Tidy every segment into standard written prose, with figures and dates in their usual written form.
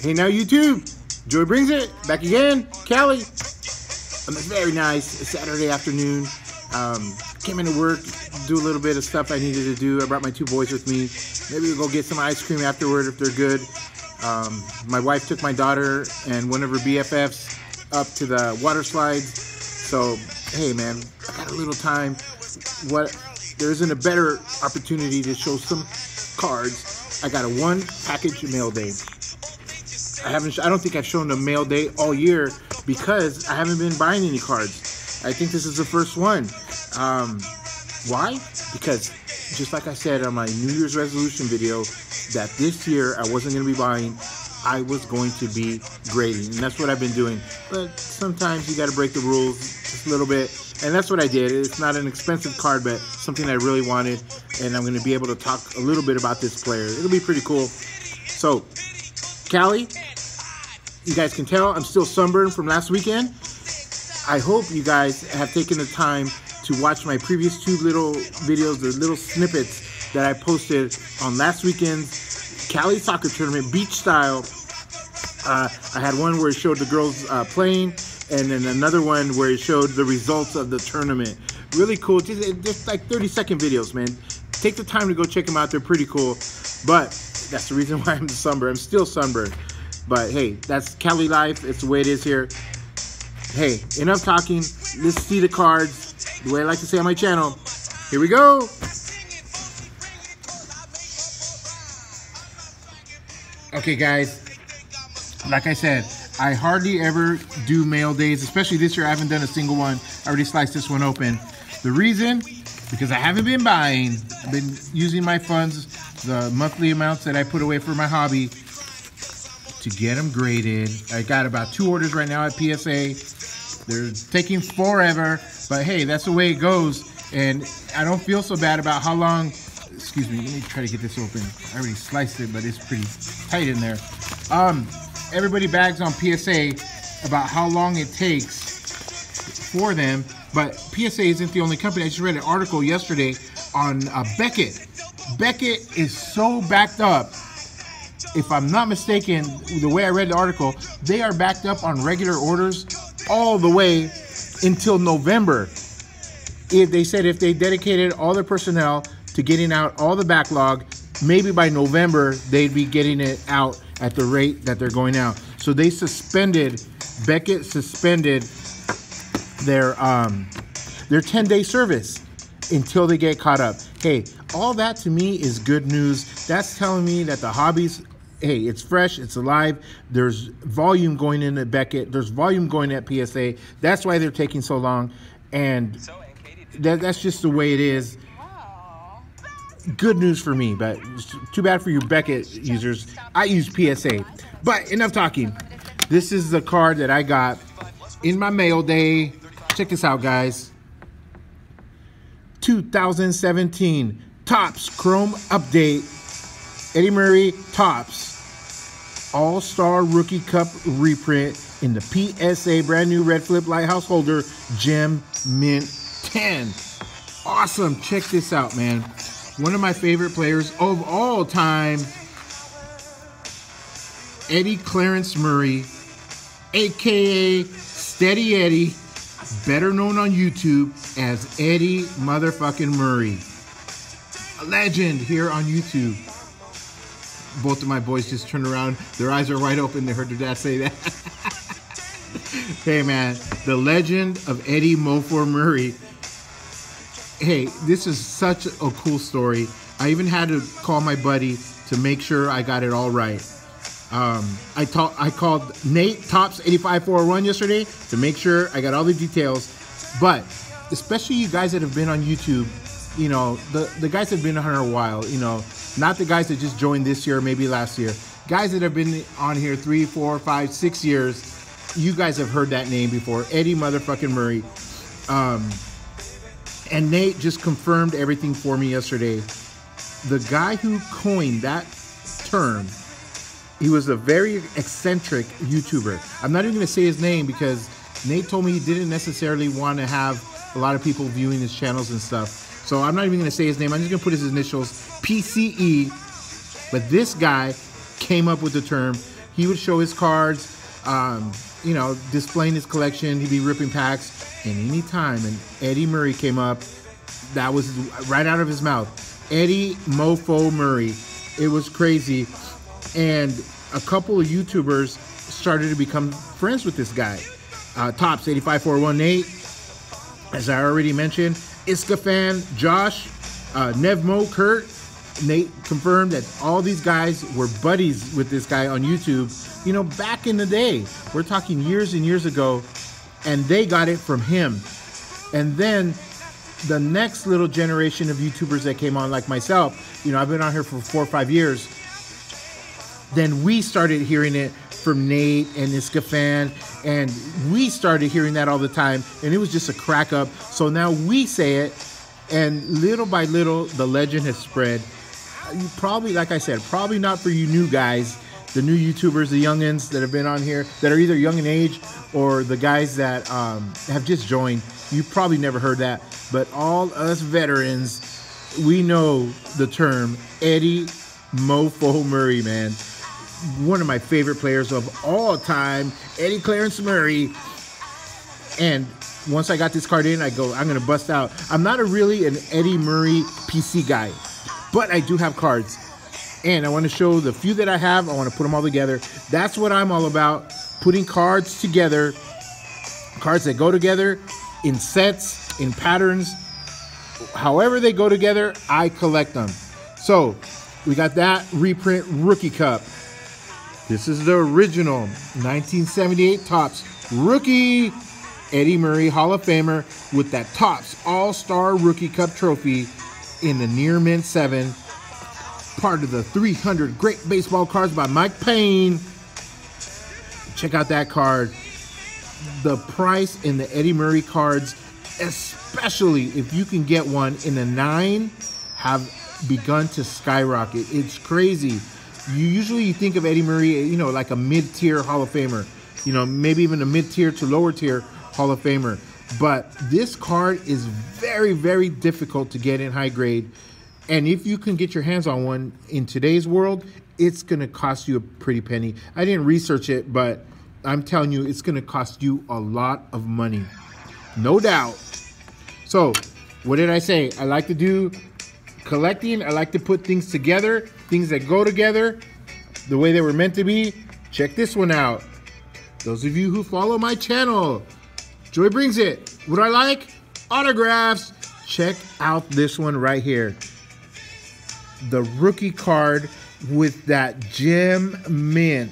Hey now YouTube, Joy brings it back again. Callie, on this very nice Saturday afternoon, came into work, do a little bit of stuff I needed to do. I brought my two boys with me. Maybe we'll go get some ice cream afterward if they're good. My wife took my daughter and one of her BFFs up to the water slides. So hey man, I got a little time. There isn't a better opportunity to show some cards. I got a one package mail day. I don't think I've shown a mail day all year because I haven't been buying any cards. I think this is the first one. Why? Because just like I said on my New Year's resolution video, that this year I wasn't going to be buying, I was going to be grading, and that's what I've been doing. But sometimes you got to break the rules just a little bit, and that's what I did. It's not an expensive card, but something I really wanted, and I'm going to be able to talk a little bit about this player. It'll be pretty cool. So, Callie, you guys can tell I'm still sunburned from last weekend. I hope you guys have taken the time to watch my previous two little videos, the little snippets that I posted on last weekend's Cali soccer tournament, beach style. I had one where it showed the girls playing, and then another one where it showed the results of the tournament. Really cool, just like 30-second videos, man. Take the time to go check them out, they're pretty cool. But that's the reason why I'm sunburned. I'm still sunburned. But hey, that's Cali life, it's the way it is here. Hey, enough talking, let's see the cards, the way I like to say on my channel. Here we go. Okay guys, like I said, I hardly ever do mail days, especially this year I haven't done a single one. I already sliced this one open. The reason, because I haven't been buying, I've been using my funds, the monthly amounts that I put away for my hobby, to get them graded. I got about 2 orders right now at PSA. They're taking forever, but hey, that's the way it goes. And I don't feel so bad about how long, excuse me, let me try to get this open. I already sliced it, but it's pretty tight in there. Everybody bags on PSA about how long it takes for them, but PSA isn't the only company. I just read an article yesterday on Beckett. Beckett is so backed up. If I'm not mistaken, the way I read the article, they are backed up on regular orders all the way until November. They said if they dedicated all their personnel to getting out all the backlog, maybe by November they'd be getting it out at the rate that they're going out. So they suspended, Beckett suspended their 10-day service until they get caught up. Hey, all that to me is good news. That's telling me that the hobbies, hey, it's fresh, it's alive. There's volume going in at Beckett. There's volume going at PSA. That's why they're taking so long. And that's just the way it is. Good news for me, but it's too bad for you Beckett users. I use PSA. But enough talking. This is the card that I got in my mail day. Check this out, guys. 2017 Topps Chrome Update. Eddie Murray Topps All-Star Rookie Cup reprint in the PSA brand new red flip lighthouse holder gem mint 10. Awesome. Check this out, man. One of my favorite players of all time, Eddie Clarence Murray, aka Steady Eddie, better known on YouTube as Eddie motherfucking Murray. A legend here on YouTube. Both of my boys just turned around. Their eyes are wide open. They heard their dad say that. Hey, man. The legend of Eddie Mofor Murray. Hey, this is such a cool story. I even had to call my buddy to make sure I got it all right. I called Nate Topps 85401 yesterday to make sure I got all the details. But especially you guys that have been on YouTube, you know, the guys that have been on here a while, you know, not the guys that just joined this year, maybe last year. Guys that have been on here 3, 4, 5, 6 years, you guys have heard that name before. Eddie motherfucking Murray. And Nate just confirmed everything for me yesterday. The guy who coined that term, he was a very eccentric YouTuber. I'm not even going to say his name because Nate told me he didn't necessarily want to have a lot of people viewing his channels and stuff. So I'm not even going to say his name. I'm just going to put his initials, PCE. But this guy came up with the term. he would show his cards, you know, displaying his collection. He'd be ripping packs, and anytime and Eddie Murray came up, that was right out of his mouth. Eddie Mofo Murray. It was crazy. And a couple of YouTubers started to become friends with this guy. Tops 85418, as I already mentioned. Iska Fan, Josh, Nevmo, Kurt. Nate confirmed that all these guys were buddies with this guy on YouTube, you know, back in the day. We're talking years and years ago, and they got it from him. And then the next little generation of YouTubers that came on, like myself, you know, I've been on here for 4 or 5 years. Then we started hearing it from Nate and Iska Fan, and we started hearing that all the time, and it was just a crack up. So now we say it, and little by little, the legend has spread. You probably, like I said, probably not for you new guys, the new YouTubers, the youngins that have been on here, that are either young in age or the guys that have just joined. You've probably never heard that, but all us veterans, we know the term Eddie Mofo Murray, man. One of my favorite players of all time, Eddie Clarence Murray. And once I got this card in, I go, I'm going to bust out. I'm not really an Eddie Murray PC guy, but I do have cards. And I want to show the few that I have. I want to put them all together. That's what I'm all about, putting cards together, cards that go together in sets, in patterns. However they go together, I collect them. So we got that reprint Rookie Cup. This is the original 1978 Topps Rookie Eddie Murray Hall of Famer with that Topps All-Star Rookie Cup trophy in the Near Mint 7. Part of the 300 Great Baseball Cards by Mike Payne. Check out that card. The price in the Eddie Murray cards, especially if you can get one in a 9, have begun to skyrocket. It's crazy. You think of Eddie Murray, you know, like a mid-tier Hall of Famer, you know, maybe even a mid-tier to lower-tier Hall of Famer. But this card is very, very difficult to get in high grade. And if you can get your hands on one in today's world, it's going to cost you a pretty penny. I didn't research it, but I'm telling you, it's going to cost you a lot of money. No doubt. So, what did I say? I like to do collecting. I like to put things together, things that go together the way they were meant to be. Check this one out. Those of you who follow my channel, Joy Brings It. What I like? Autographs. Check out this one right here. The rookie card with that gem mint,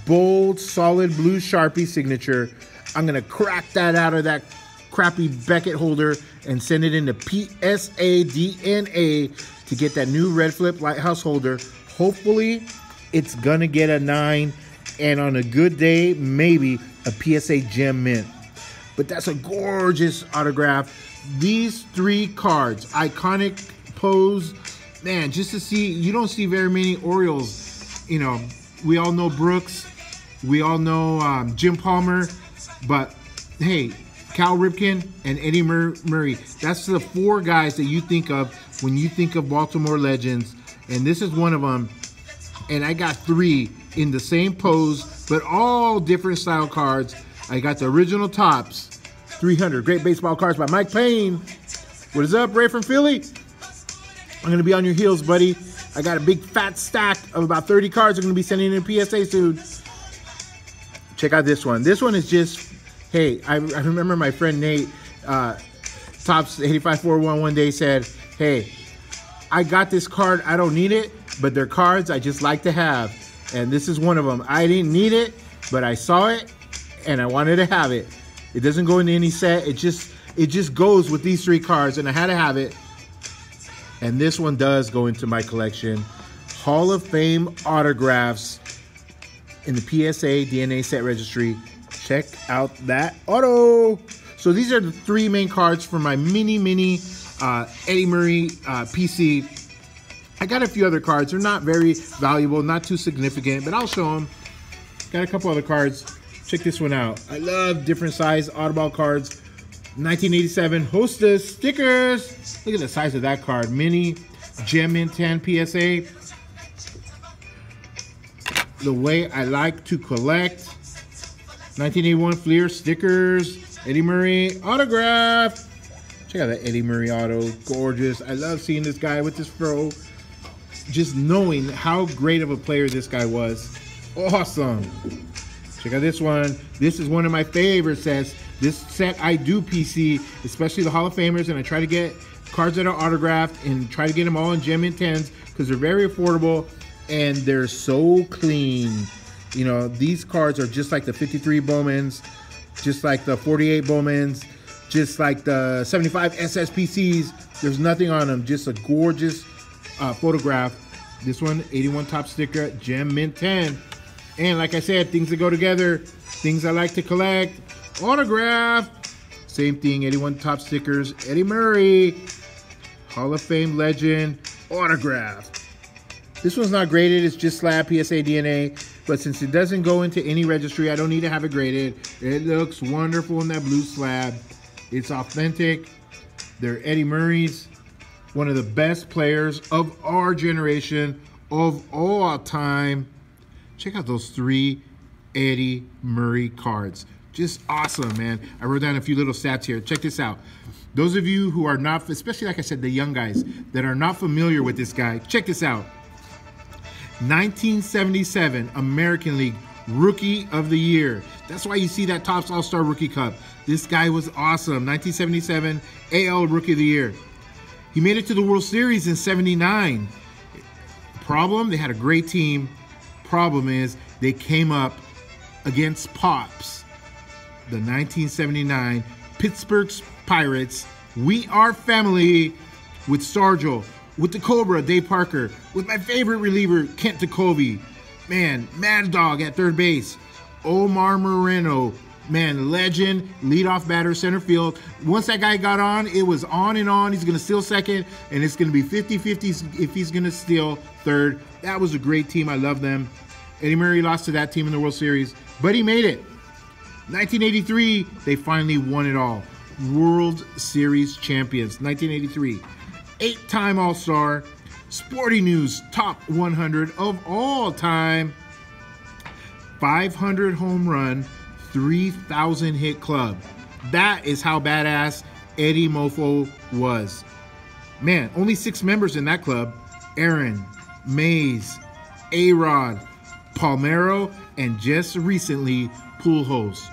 bold, solid blue Sharpie signature. I'm going to crack that out of that crappy Beckett holder and send it into PSA DNA to get that new red flip lighthouse holder. Hopefully it's gonna get a 9, and on a good day maybe a PSA gem mint. But that's a gorgeous autograph. These 3 cards, iconic pose, man, just to see, you don't see very many Orioles. You know, we all know Brooks, we all know Jim Palmer, but hey, Cal Ripken and Eddie Murray. That's the 4 guys that you think of when you think of Baltimore legends. And this is one of them. And I got 3 in the same pose, but all different style cards. I got the original Topps 300 Great Baseball Cards by Mike Payne. What is up, Ray from Philly? I'm going to be on your heels, buddy. I got a big fat stack of about 30 cards I'm going to be sending in PSA soon. Check out this one. This one is just... Hey, I remember my friend Nate, Topps 85411, one day said, hey, I got this card, I don't need it, but they're cards I just like to have. And this is one of them. I didn't need it, but I saw it, and I wanted to have it. It doesn't go into any set. It just goes with these 3 cards, and I had to have it. And this one does go into my collection. Hall of Fame autographs in the PSA DNA set registry. Check out that auto. So these are the 3 main cards for my mini Eddie Murray PC. I got a few other cards. They're not very valuable, not too significant, but I'll show them. Got a couple other cards. Check this one out. I love different size Oddball cards. 1987 Hostess stickers. Look at the size of that card. Mini Gem in 10 PSA. the way I like to collect. 1981 Fleer stickers. Eddie Murray autograph. Check out that Eddie Murray auto. Gorgeous. I love seeing this guy with this fro. Just knowing how great of a player this guy was. Awesome. Check out this one. This is one of my favorite sets. This set I do PC, especially the Hall of Famers, and I try to get cards that are autographed and try to get them all in Gem Mint 10s because they're very affordable and they're so clean. You know, these cards are just like the 53 Bowmans, just like the 48 Bowmans, just like the 75 SSPCs. There's nothing on them, just a gorgeous photograph. This one, 81 top sticker, Gem Mint 10. And like I said, things that go together, things I like to collect. Autograph, same thing, 81 top stickers, Eddie Murray, Hall of Fame legend, autograph. This one's not graded, it's just slab PSA DNA, but since it doesn't go into any registry, I don't need to have it graded. It looks wonderful in that blue slab. It's authentic. They're Eddie Murray's, one of the best players of our generation, of all time. Check out those 3 Eddie Murray cards. Just awesome, man. I wrote down a few little stats here. Check this out. Those of you who are not, especially like I said, the young guys that are not familiar with this guy, check this out. 1977 American League Rookie of the Year. That's why you see that Topps All-Star Rookie Cup. This guy was awesome. 1977 AL Rookie of the Year. He made it to the World Series in '79. Problem, they had a great team. Problem is, they came up against Pops, the 1979 Pittsburgh Pirates. We are family with Stargell, with the Cobra, Dave Parker, with my favorite reliever, Kent Tekulve. Man, Mad Dog at third base. Omar Moreno, man, legend, leadoff batter, center field. Once that guy got on, it was on and on. He's going to steal second, and it's going to be 50-50 if he's going to steal third. That was a great team. I love them. Eddie Murray lost to that team in the World Series, but he made it. 1983, they finally won it all. World Series champions, 1983. 8-time All-Star, Sporting News top 100 of all time. 500 home run, 3,000 hit club. That is how badass Eddie Mofo was. Man, only 6 members in that club. Aaron, Mays, A-Rod, Palmeiro, and just recently, Pujols.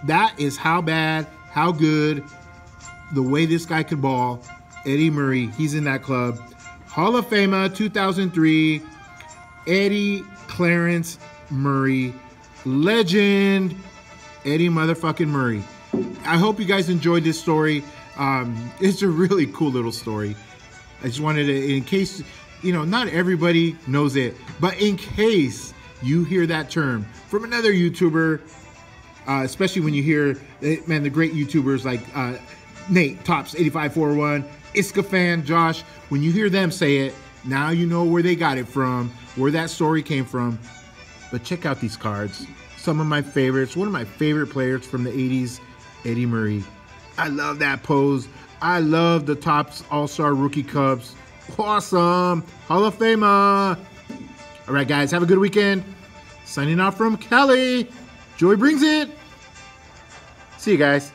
That is how bad, how good, the way this guy could ball. Eddie Murray, he's in that club. Hall of Famer, 2003, Eddie Clarence Murray. Legend, Eddie motherfucking Murray. I hope you guys enjoyed this story. It's a really cool little story. I just wanted to, in case, you know, not everybody knows it, but in case you hear that term from another YouTuber, especially when you hear, man, the great YouTubers like Nate, Topps 8541, Iskafan, Josh, when you hear them say it, now you know where they got it from, where that story came from. But check out these cards. Some of my favorites. One of my favorite players from the 80s, Eddie Murray. I love that pose. I love the Topps All-Star Rookie Cups. Awesome. Hall of Famer. All right, guys. Have a good weekend. Signing off from Cali. Joy brings it. See you guys.